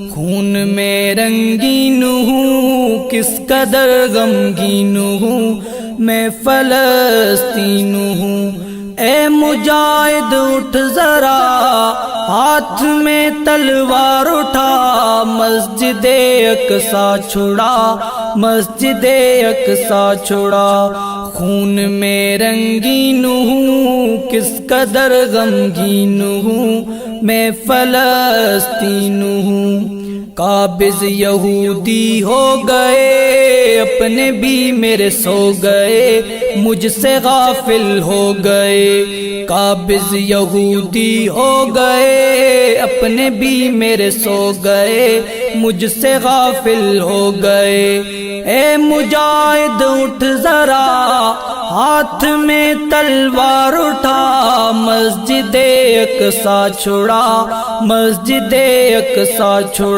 خون میں رنگین ہوں، کس قدر غمگین ہوں، میں فلسطین ہوں۔ اے مجاہد اٹھ ذرا، ہاتھ میں تلوار اٹھا، مسجد اقصیٰ چھڑا، مسجد اقصیٰ چھڑا۔ خون میں رنگین ہوں، کس قدر غمگین ہوں، میں فلسطین ہوں۔ قابض یہودی ہو گئے، اپنے بھی میرے سو گئے، مجھ سے غافل ہو گئے۔ قابض یہودی ہو گئے، اپنے بھی میرے سو گئے، مجھ سے غافل ہو گئے۔ اے مجاہد اٹھ ذرا، ہاتھ میں تلوار اٹھا، مسجد اقصیٰ چھڑا، مسجد اقصیٰ چھڑا۔